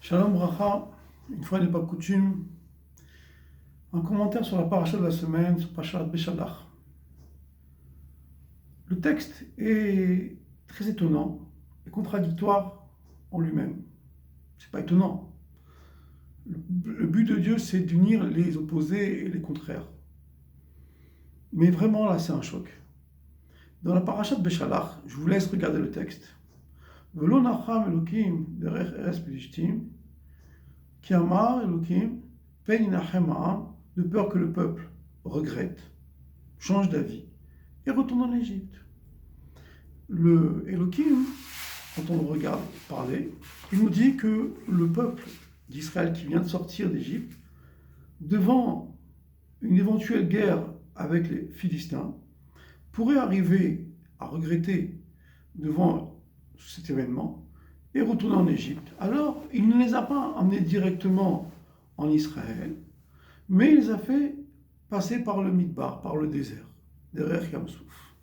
Shalom Bracha, une fois n'est pas coutume, un commentaire sur la paracha de la semaine, sur Parashat Beshalach. Le texte est très étonnant et contradictoire en lui-même. C'est pas étonnant. Le but de Dieu, c'est d'unir les opposés et les contraires. Mais vraiment, là, c'est un choc. Dans la paracha de Beshalach, je vous laisse regarder le texte. Velo nacham Elokim derech eretz Pelishtim, ki amar Elokim pen yinachem ha'am, de peur que le peuple regrette, change d'avis et retourne en Égypte. Le Elohim, quand on le regarde parler, il nous dit que le peuple d'Israël qui vient de sortir d'Égypte, devant une éventuelle guerre avec les Philistins, pourrait arriver à regretter devant cet événement et retourner en Égypte. Alors, il ne les a pas emmenés directement en Israël, mais il les a fait passer par le Midbar, par le désert, derrière Yam Souf.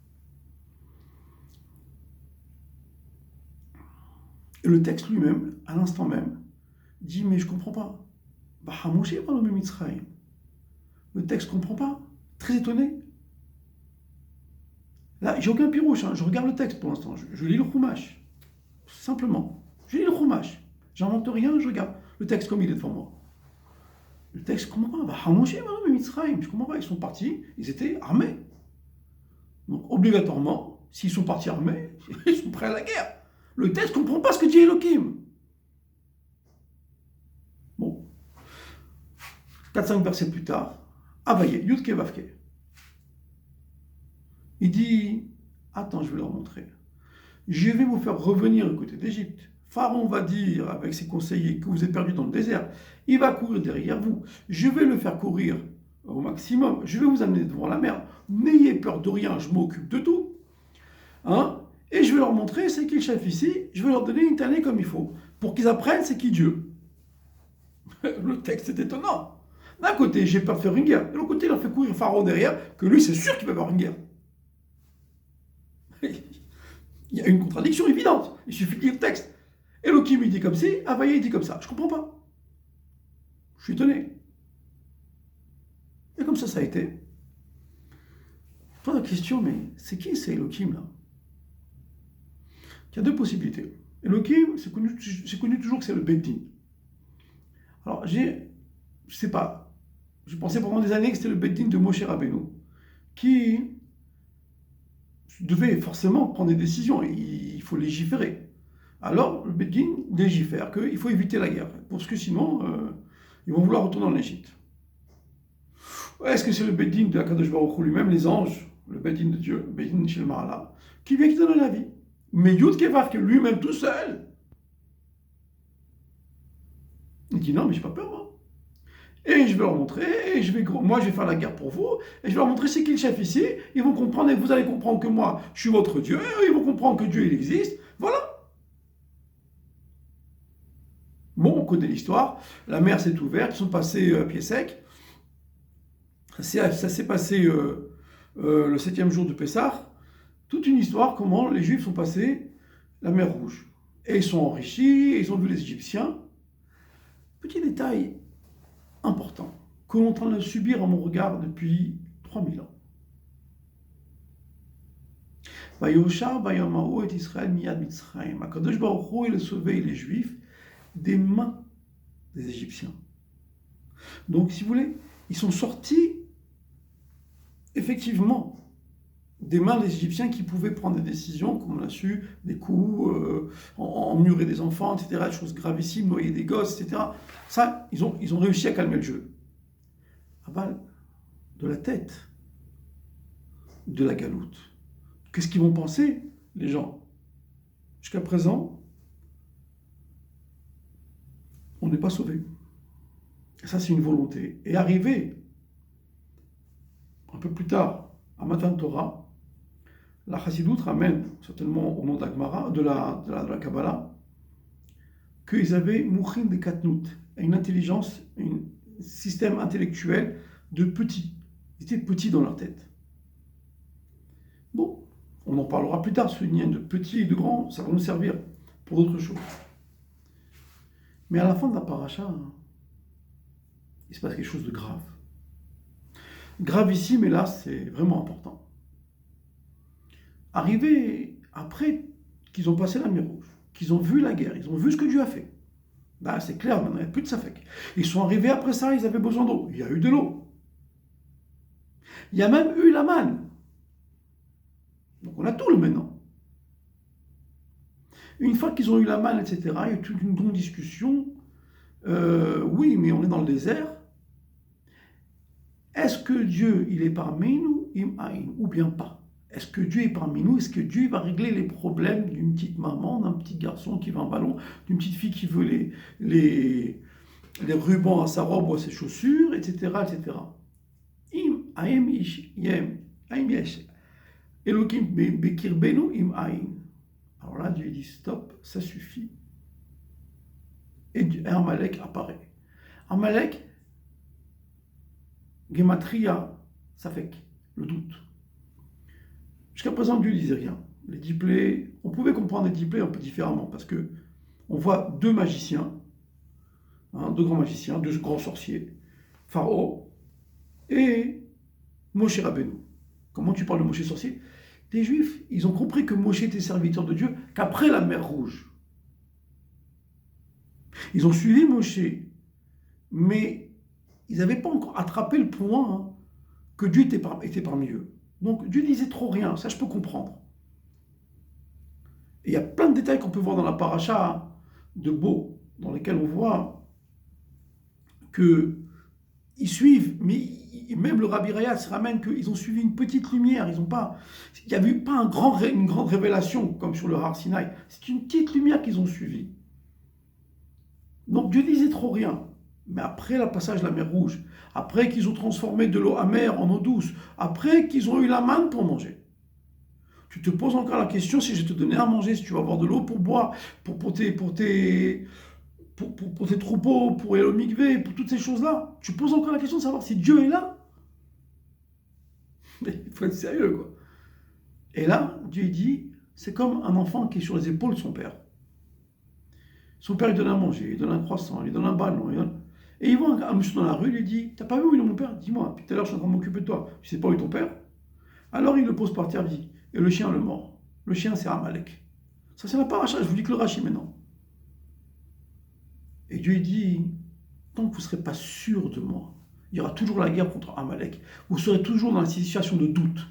Et le texte lui-même, à l'instant même, dit, mais je ne comprends pas. Le texte ne comprend pas. Très étonné. Là, j'ai aucun pirouche, je regarde le texte pour l'instant. Je lis le Chumash. Simplement. Je lis le Chumash. J'invente rien, je regarde le texte comme il est devant moi. Le texte, je ne comprends pas. Je ne comprends pas. Ils sont partis, ils étaient armés. Donc, obligatoirement, s'ils sont partis armés, ils sont prêts à la guerre. Le texte ne comprend pas ce que dit Elohim. Bon. 4-5 versets plus tard, Abaye, Yudke Vavke. Il dit, attends, je vais leur montrer. Je vais vous faire revenir du côté d'Égypte. Pharaon va dire avec ses conseillers que vous êtes perdus dans le désert. Il va courir derrière vous. Je vais le faire courir au maximum. Je vais vous amener devant la mer. N'ayez peur de rien, je m'occupe de tout. Et je vais leur montrer c'est qui le chef ici. Je vais leur donner une tannée comme il faut. Pour qu'ils apprennent c'est qui Dieu. Le texte est étonnant. D'un côté, j'ai peur de faire une guerre. De l'autre côté, il leur fait courir Pharaon derrière, que lui, c'est sûr qu'il va avoir une guerre. Il y a une contradiction évidente. Il suffit de lire le texte. Elohim, il dit comme ci, Avaye, il dit comme ça. Je comprends pas. Je suis étonné. Et comme ça a été. Je pose la question, mais c'est qui c'est Elohim, là? Il y a deux possibilités. Elohim, c'est connu toujours que c'est le Beit Din. Alors, je sais pas, je pensais pendant des années que c'était le Beit Din de Moshe Rabbeinu, qui devait forcément prendre des décisions, il faut légiférer. Alors, le Beit Din légifère qu'il faut éviter la guerre, parce que sinon, ils vont vouloir retourner en Égypte. Est-ce que c'est le Beit Din de Akadosh Baruch Hu lui-même, les anges, le Beit Din de Dieu, le Beit Din Shel Ma'ala, qui vient qui donne la vie? Mais Yud Kevav, lui-même tout seul, il dit non, mais j'ai pas peur, moi. Et je vais leur montrer, moi je vais faire la guerre pour vous, et je vais leur montrer c'est qui le chef ici, ils vont comprendre, et vous allez comprendre que moi, je suis votre Dieu, et ils vont comprendre que Dieu, il existe, voilà. Bon, on connaît l'histoire, la mer s'est ouverte, ils sont passés pied sec, ça s'est passé le 7e jour de Pessah, toute une histoire, comment les Juifs sont passés la mer Rouge. Et ils sont enrichis, et ils ont vu les Égyptiens. Petit détail important, que l'on est en train de subir à mon regard depuis 3000 ans. Vayoshar Bayamahu et Israël Miyad Mitzrayim. Akadosh Baruch Hu, il a sauvé les Juifs des mains des Égyptiens. Donc, si vous voulez, ils sont sortis effectivement des mains des Égyptiens qui pouvaient prendre des décisions, comme on l'a su, des coups, emmurer des enfants, etc., des choses gravissimes, noyer des gosses, etc. Ça, ils ont réussi à calmer le jeu. Aval, de la tête, de la galoute. Qu'est-ce qu'ils vont penser, les gens? Jusqu'à présent, on n'est pas sauvés. Ça, c'est une volonté. Et arrivé, un peu plus tard, à Matan Torah, la Chassidoute ramène, certainement au nom de la Gemara, de la Kabbalah, qu'ils avaient Mouchin de Katnout, une intelligence, un système intellectuel de petits. Ils étaient petits dans leur tête. Bon, on en parlera plus tard, ce lien de petits et de grands, ça va nous servir pour d'autres choses. Mais à la fin de la paracha, il se passe quelque chose de grave. Gravissime, et là, c'est vraiment important. Arrivé après qu'ils ont passé la mer Rouge, qu'ils ont vu la guerre, ils ont vu ce que Dieu a fait. Là, c'est clair, maintenant, il n'y a plus de safek. Ils sont arrivés après ça, ils avaient besoin d'eau. Il y a eu de l'eau. Il y a même eu la manne. Donc on a tout le maintenant. Une fois qu'ils ont eu la manne, etc., il y a eu toute une grande discussion. Oui, mais on est dans le désert. Est-ce que Dieu, il est parmi nous, ou bien pas? Est-ce que Dieu est parmi nous? Est-ce que Dieu va régler les problèmes d'une petite maman, d'un petit garçon qui veut un ballon, d'une petite fille qui veut les rubans à sa robe ou à ses chaussures, etc., etc. Elohim bekirbenu im aïn. Alors là, Dieu dit stop, ça suffit. Et Amalek apparaît. Amalek, Gematria, ça fait le doute. Jusqu'à présent, Dieu ne disait rien. Les diplés, on pouvait comprendre les diplés un peu différemment parce que on voit deux magiciens, deux grands magiciens, deux grands sorciers, Pharaon et Moshe Rabbeinu. Comment tu parles de Moshe sorcier? Les Juifs, ils ont compris que Moshe était serviteur de Dieu qu'après la mer Rouge. Ils ont suivi Moshe, mais ils n'avaient pas encore attrapé le point que Dieu était parmi eux. Donc Dieu disait trop rien, ça je peux comprendre. Et il y a plein de détails qu'on peut voir dans la paracha de Bo, dans lesquels on voit qu'ils suivent, mais même le Rabbi Rayat se ramène qu'ils ont suivi une petite lumière, il n'y a eu pas une grande révélation comme sur le Har Sinaï, c'est une petite lumière qu'ils ont suivie. Donc Dieu disait trop rien. Mais après le passage de la mer Rouge, après qu'ils ont transformé de l'eau amère en eau douce, après qu'ils ont eu la manne pour manger, tu te poses encore la question si je te donnais à manger, si tu vas avoir de l'eau pour boire, pour tes troupeaux, pour le mikvé, pour toutes ces choses-là. Tu poses encore la question de savoir si Dieu est là. Il faut être sérieux, quoi. Et là, Dieu dit, c'est comme un enfant qui est sur les épaules de son père. Son père lui donne à manger, il lui donne un croissant, il lui donne un ballon, et il voit un monsieur dans la rue, il lui dit, t'as pas vu où est mon père? Dis-moi, depuis tout à l'heure je suis en train de m'occuper de toi, tu sais pas où est ton père? Alors il le pose par terre, dit, et le chien le mord. Le chien c'est Amalek. Ça c'est la paracha, je vous dis que le Rashi maintenant. Et Dieu dit, tant que vous ne serez pas sûr de moi, il y aura toujours la guerre contre Amalek, vous serez toujours dans la situation de doute.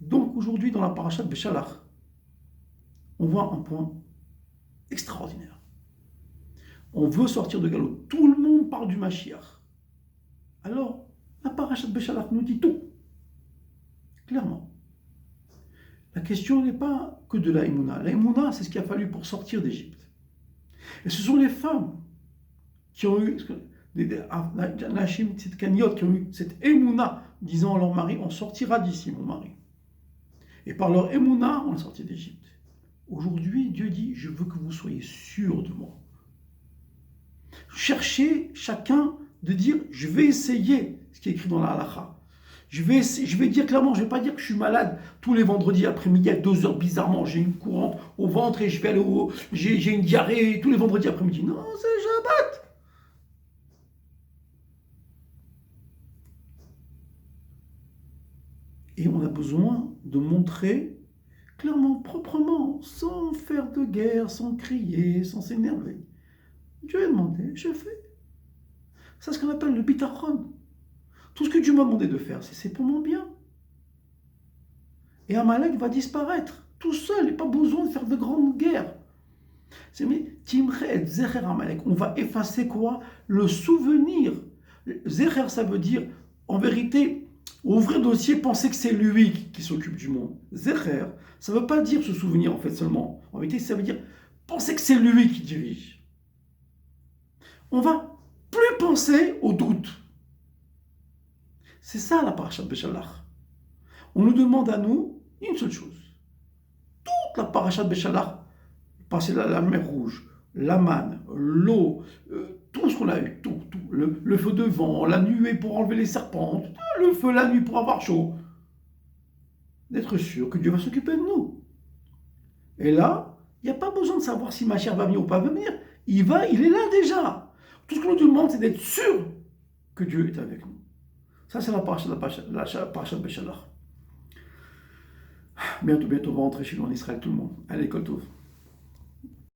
Donc aujourd'hui dans la paracha de Béchalach, on voit un point extraordinaire. On veut sortir de Galot. Tout le monde parle du Mashiach. Alors, la paracha de Béchalach nous dit tout. Clairement. La question n'est pas que de la Emouna. La Emouna, c'est ce qu'il a fallu pour sortir d'Égypte. Et ce sont les femmes qui ont eu, Nashim Tzidkaniot, qui ont eu cette Emouna, disant à leur mari, on sortira d'ici, mon mari. Et par leur Emouna, on est sorti d'Égypte. Aujourd'hui, Dieu dit, je veux que vous soyez sûrs de moi. Cherchez chacun de dire, je vais essayer ce qui est écrit dans la halakha. Je vais dire clairement, je ne vais pas dire que je suis malade tous les vendredis après-midi à 2 heures bizarrement, j'ai une courante au ventre et je vais aller j'ai une diarrhée tous les vendredis après-midi. Non, c'est Shabbat. Et on a besoin de montrer clairement, proprement, sans faire de guerre, sans crier, sans s'énerver. Dieu a demandé, je fais. C'est ce qu'on appelle le bitachon. Tout ce que Dieu m'a demandé de faire, c'est pour mon bien. Et Amalek va disparaître, tout seul, il n'y a pas besoin de faire de grandes guerres. C'est mais Timchet, Zecher Amalek, on va effacer quoi? Le souvenir. Zecher, ça veut dire, en vérité, ouvrir dossier, penser que c'est lui qui s'occupe du monde. Zecher, ça ne veut pas dire se souvenir en fait seulement. En vérité, ça veut dire penser que c'est lui qui dirige. On va plus penser au doute. C'est ça la paracha de Béchalach. On nous demande à nous une seule chose. Toute la paracha de Béchalach, passer la mer Rouge, la manne, l'eau, tout ce qu'on a eu, tout, le feu de vent, la nuée pour enlever les serpents, le feu la nuit pour avoir chaud. D'être sûr que Dieu va s'occuper de nous. Et là, il n'y a pas besoin de savoir si ma chair va venir ou pas venir. il est là déjà. Tout ce qu'on nous demande, c'est d'être sûr que Dieu est avec nous. Ça, c'est la parasha de Béchalach. Bientôt, on va rentrer chez nous en Israël, tout le monde. Allez, Kol Tov.